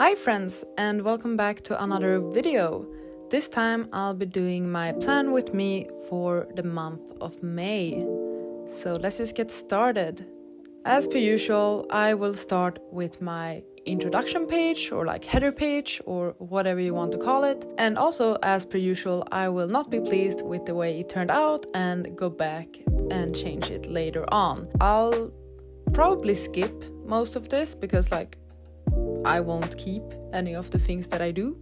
Hi friends, and welcome back to another video. This time I'll be doing my plan with me for the month of May. So let's just get started. As per usual, I will start with my introduction page or like header page or whatever you want to call it. And also, as per usual, I will not be pleased with the way it turned out and go back and change it later on. I'll probably skip most of this because I won't keep any of the things that I do.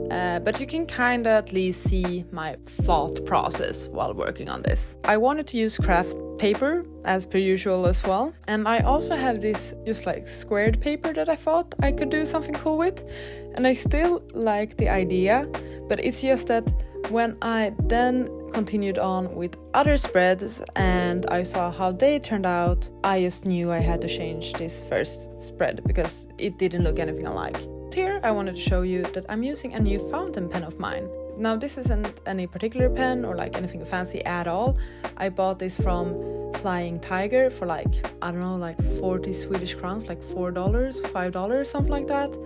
But you can kind of at least see my thought process while working on this. I wanted to use craft paper as per usual as well. And I also have this just squared paper that I thought I could do something cool with. And I still like the idea, but it's just that when I then continued on with other spreads and I saw how they turned out, I just knew I had to change this first spread because it didn't look anything alike. Here I wanted to show you that I'm using a new fountain pen of mine. Now this isn't any particular pen or anything fancy at all. I bought this from Flying Tiger for 40 Swedish crowns, $4, $5, something like that.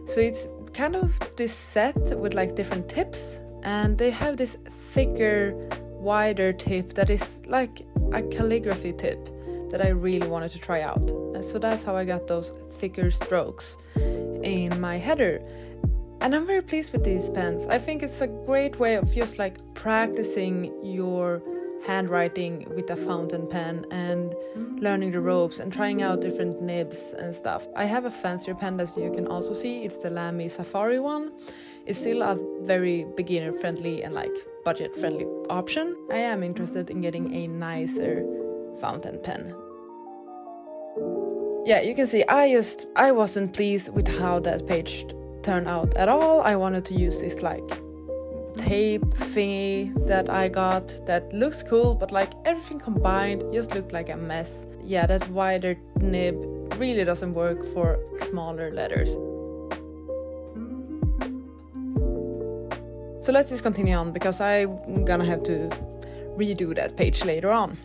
So it's kind of this set with different tips, and they have this thicker, wider tip that is like a calligraphy tip that I really wanted to try out. And so that's how I got those thicker strokes in my header. And I'm very pleased with these pens. I think it's a great way of just practicing your handwriting with a fountain pen and learning the ropes and trying out different nibs and stuff. I have a fancier pen as you can also see. It's the Lamy Safari one. It's still a very beginner friendly and budget friendly option. I am interested in getting a nicer fountain pen. Yeah, you can see I wasn't pleased with how that page turned out at all. I wanted to use this tape thingy that I got that looks cool, but everything combined just looked like a mess. Yeah, that wider nib really doesn't work for smaller letters. So let's just continue on because I'm gonna have to redo that page later on.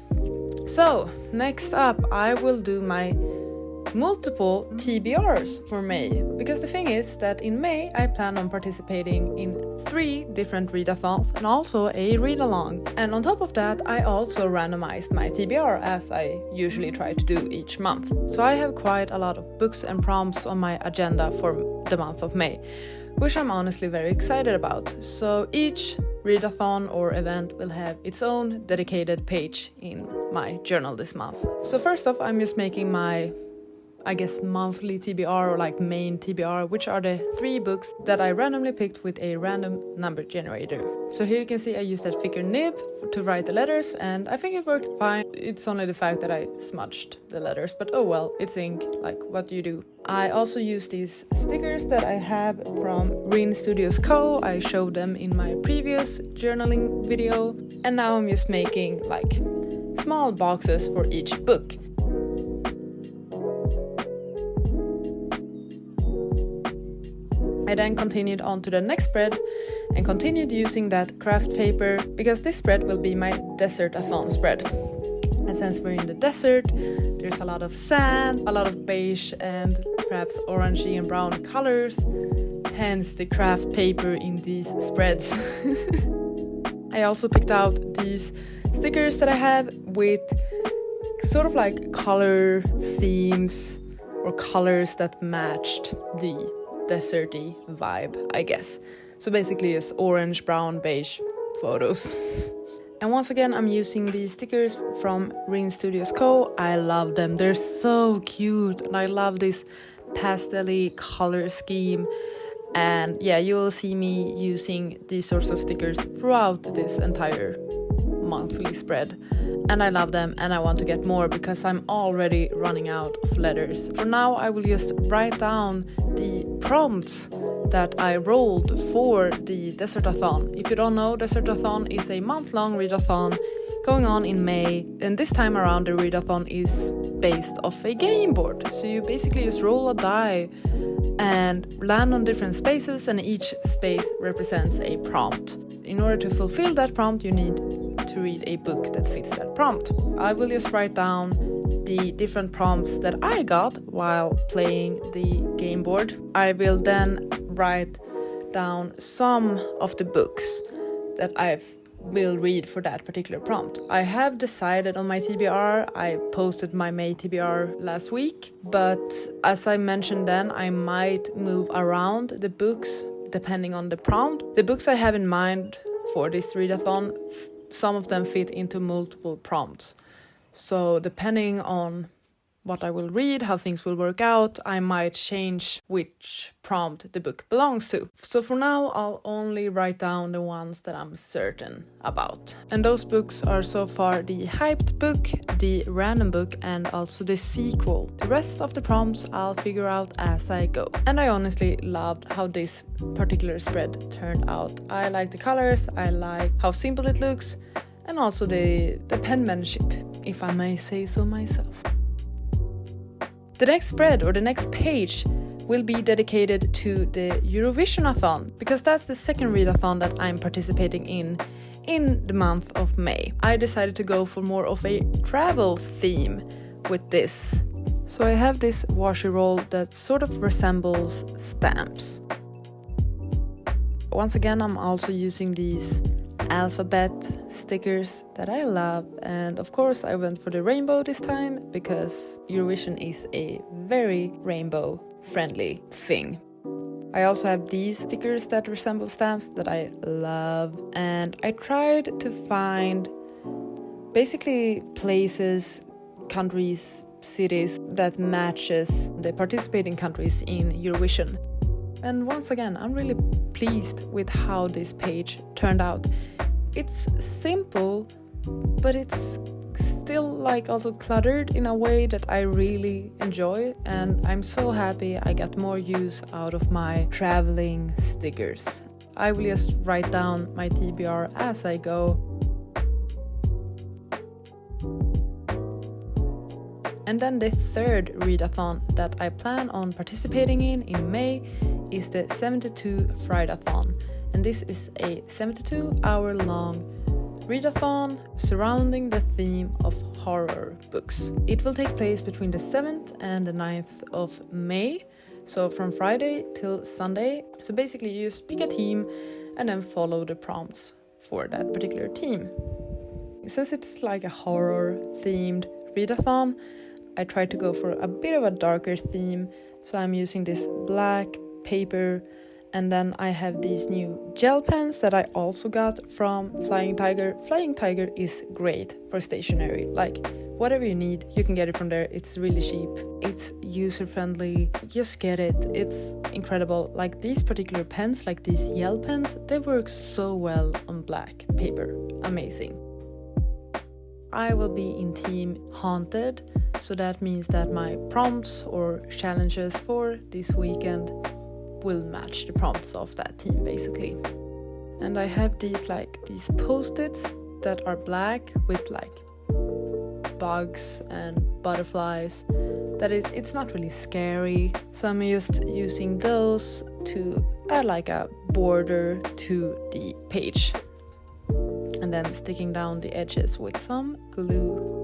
So next up I will do my multiple TBRs for May, because the thing is that in May I plan on participating in 3 different readathons and also a read-along. And on top of that I also randomized my TBR as I usually try to do each month. So I have quite a lot of books and prompts on my agenda for the month of May, which I'm honestly very excited about. So each readathon or event will have its own dedicated page in my journal this month. So first off, I'm just making my monthly TBR or main TBR, which are the 3 books that I randomly picked with a random number generator. So here you can see I used that thicker nib to write the letters, and I think it worked fine. It's only the fact that I smudged the letters, but oh well, it's ink, what do you do? I also used these stickers that I have from Green Studios Co. I showed them in my previous journaling video, and now I'm just making small boxes for each book. I then continued on to the next spread and continued using that craft paper because this spread will be my desert-a-thon spread. And since we're in the desert, there's a lot of sand, a lot of beige and perhaps orangey and brown colors, hence the craft paper in these spreads. I also picked out these stickers that I have with sort of color themes or colors that matched the deserty vibe, I guess. So basically it's orange, brown, beige photos. And once again I'm using these stickers from Green Studios Co. I love them, they're so cute, and I love this pastel-y color scheme. And yeah, you will see me using these sorts of stickers throughout this entire monthly spread, and I love them and I want to get more because I'm already running out of letters. For now I will just write down the prompts that I rolled for the Desert-a-thon. If you don't know, Desert-a-thon is a month-long readathon going on in May, and this time around the readathon is based off a game board. So you basically just roll a die and land on different spaces, and each space represents a prompt. In order to fulfill that prompt you need to read a book that fits that prompt. I will just write down the different prompts that I got while playing the game board. I will then write down some of the books that I will read for that particular prompt. I have decided on my TBR. I posted my May TBR last week, but as I mentioned then, I might move around the books depending on the prompt. The books I have in mind for this readathon, some of them fit into multiple prompts. So depending on what I will read, how things will work out, I might change which prompt the book belongs to. So for now, I'll only write down the ones that I'm certain about. And those books are so far the hyped book, the random book, and also the sequel. The rest of the prompts I'll figure out as I go. And I honestly loved how this particular spread turned out. I like the colors, I like how simple it looks, and also the penmanship, if I may say so myself. The next spread or the next page will be dedicated to the Eurovisionathon, because that's the second readathon that I'm participating in the month of May. I decided to go for more of a travel theme with this. So I have this washi roll that sort of resembles stamps. Once again, I'm also using these alphabet stickers that I love, and of course I went for the rainbow this time because Eurovision is a very rainbow friendly thing. I also have these stickers that resemble stamps that I love, and I tried to find basically places, countries, cities that matches the participating countries in Eurovision. And once again, I'm really pleased with how this page turned out. It's simple, but it's still like also cluttered in a way that I really enjoy, and I'm so happy I got more use out of my traveling stickers. I will just write down my TBR as I go. And then the third readathon that I plan on participating in May is the 72 Fridathon, and this is a 72-hour-long readathon surrounding the theme of horror books. It will take place between the 7th and the 9th of May, so from Friday till Sunday. So basically you just pick a theme and then follow the prompts for that particular theme. Since it's like a horror-themed readathon, I tried to go for a bit of a darker theme, so I'm using this black paper, and then I have these new gel pens that I also got from Flying Tiger. Flying Tiger is great for stationery, like whatever you need, you can get it from there. It's really cheap, it's user-friendly, just get it, it's incredible. Like these particular pens, like these gel pens, they work so well on black paper, amazing. I will be in Team Haunted, so that means that my prompts or challenges for this weekend will match the prompts of that team basically. And I have these post-its that are black with like bugs and butterflies. It's not really scary, so I'm just using those to add like a border to the page, and then sticking down the edges with some glue.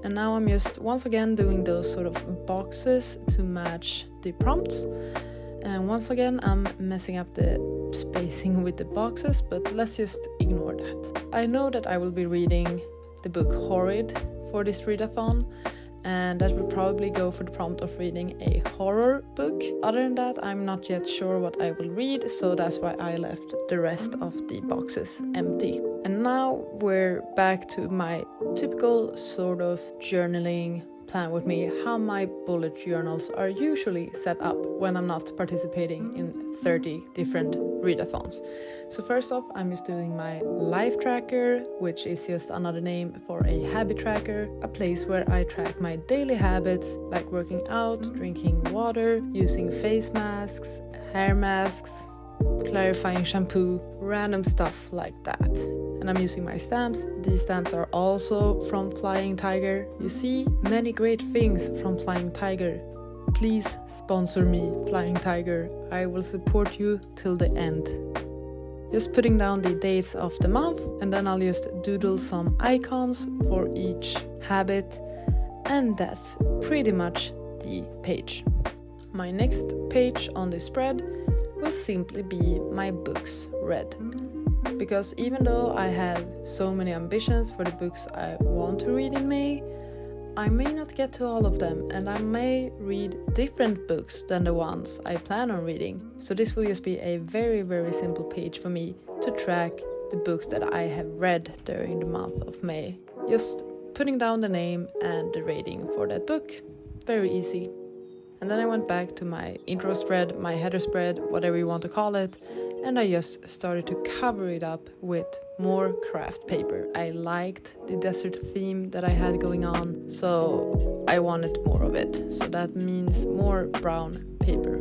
And now I'm just once again doing those sort of boxes to match the prompts. And once again I'm messing up the spacing with the boxes, but let's just ignore that. I know that I will be reading the book Horrid for this readathon, and that will probably go for the prompt of reading a horror book. Other than that, I'm not yet sure what I will read, so that's why I left the rest of the boxes empty. And now we're back to my typical sort of journaling plan with me, how my bullet journals are usually set up when I'm not participating in 30 different readathons. So first off, I'm just doing my life tracker, which is just another name for a habit tracker, a place where I track my daily habits like working out, drinking water, using face masks, hair masks, clarifying shampoo, random stuff like that. And I'm using my stamps. These stamps are also from Flying Tiger. You see many great things from Flying Tiger. Please sponsor me, Flying Tiger. I will support you till the end. just putting down the dates of the month, and then I'll just doodle some icons for each habit, and that's pretty much the page. My next page on the spread will simply be my books read, because even though I have so many ambitions for the books I want to read in May, I may not get to all of them, and I may read different books than the ones I plan on reading. So this will just be a very, very simple page for me to track the books that I have read during the month of May. Just putting down the name and the rating for that book. Very easy. And then I went back to my intro spread, my header spread, whatever you want to call it, and I just started to cover it up with more craft paper. I liked the desert theme that I had going on, so I wanted more of it. So that means more brown paper.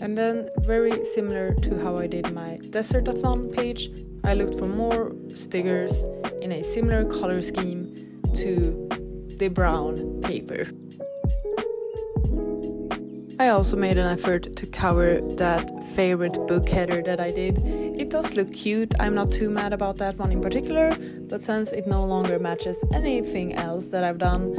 And then, very similar to how I did my desertathon page, I looked for more stickers in a similar color scheme to the brown paper. I also made an effort to cover that favorite book header that I did. It does look cute, I'm not too mad about that one in particular, but since it no longer matches anything else that I've done,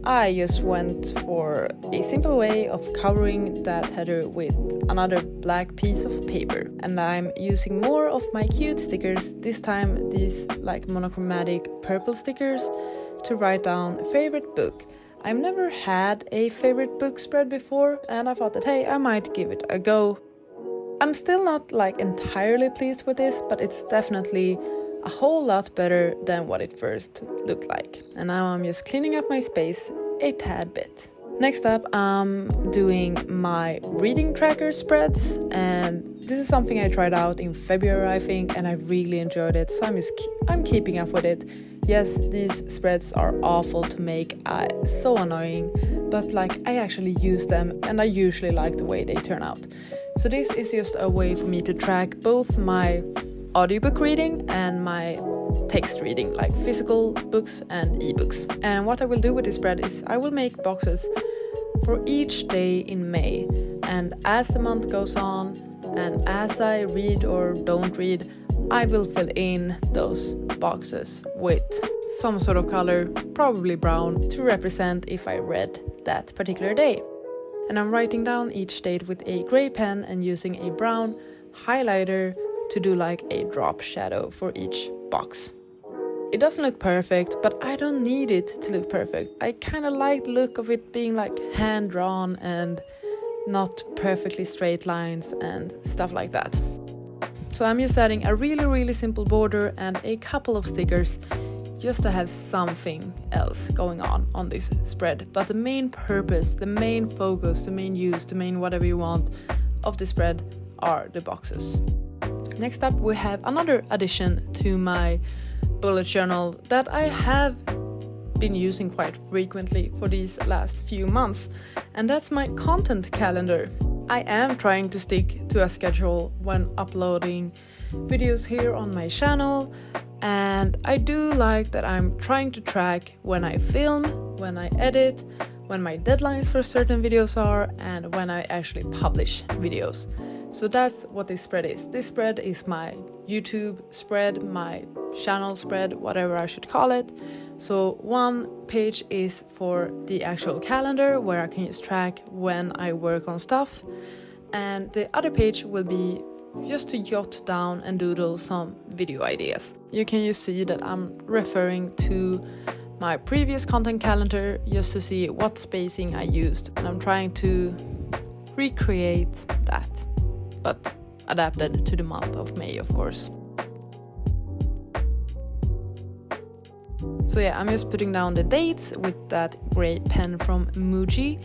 I just went for a simple way of covering that header with another black piece of paper. And I'm using more of my cute stickers, this time these like monochromatic purple stickers, to write down favorite book. I've never had a favorite book spread before, and I thought that hey, I might give it a go. I'm still not like entirely pleased with this, but it's definitely a whole lot better than what it first looked like. And now I'm just cleaning up my space a tad bit. Next up, I'm doing my reading tracker spreads, and this is something I tried out in February, I think, and I really enjoyed it, so I'm keeping up with it. Yes, these spreads are awful to make, so annoying, but like I actually use them and I usually like the way they turn out. So this is just a way for me to track both my audiobook reading and my text reading, like physical books and ebooks. And what I will do with this spread is I will make boxes for each day in May, and as the month goes on and as I read or don't read, I will fill in those boxes with some sort of color, probably brown, to represent if I read that particular day. And I'm writing down each date with a gray pen and using a brown highlighter to do like a drop shadow for each box. It doesn't look perfect, but I don't need it to look perfect. I kind of like the look of it being like hand drawn and not perfectly straight lines and stuff like that. So I'm just adding a really simple border and a couple of stickers just to have something else going on this spread. But the main purpose, the main focus, the main use, the main whatever you want of the spread are the boxes. Next up, we have another addition to my bullet journal that I have been using quite frequently for these last few months, and that's my content calendar. I am trying to stick to a schedule when uploading videos here on my channel, and I do like that I'm trying to track when I film, when I edit, when my deadlines for certain videos are, and when I actually publish videos. So that's what this spread is. This spread is my YouTube spread, my channel spread, whatever I should call it. So one page is for the actual calendar where I can just track when I work on stuff, and the other page will be just to jot down and doodle some video ideas. You can just see that I'm referring to my previous content calendar just to see what spacing I used, and I'm trying to recreate that, but adapted to the month of May, of course. So yeah, I'm just putting down the dates with that gray pen from Muji,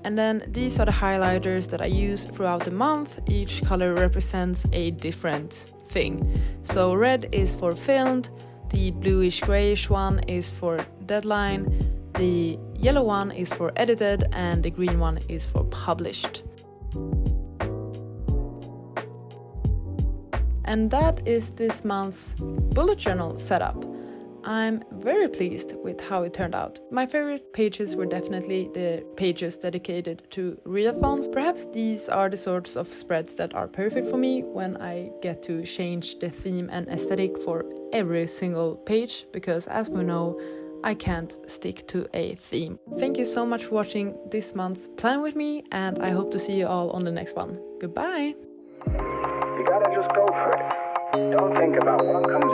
and then these are the highlighters that I use throughout the month. Each color represents a different thing. So red is for filmed, the bluish grayish one is for deadline, the yellow one is for edited, and the green one is for published. And that is this month's bullet journal setup. I'm very pleased with how it turned out. My favorite pages were definitely the pages dedicated to readathons. Perhaps these are the sorts of spreads that are perfect for me when I get to change the theme and aesthetic for every single page, because as we know, I can't stick to a theme. Thank you so much for watching this month's plan with me, and I hope to see you all on the next one. Goodbye! You gotta just go for it. Don't think about what comes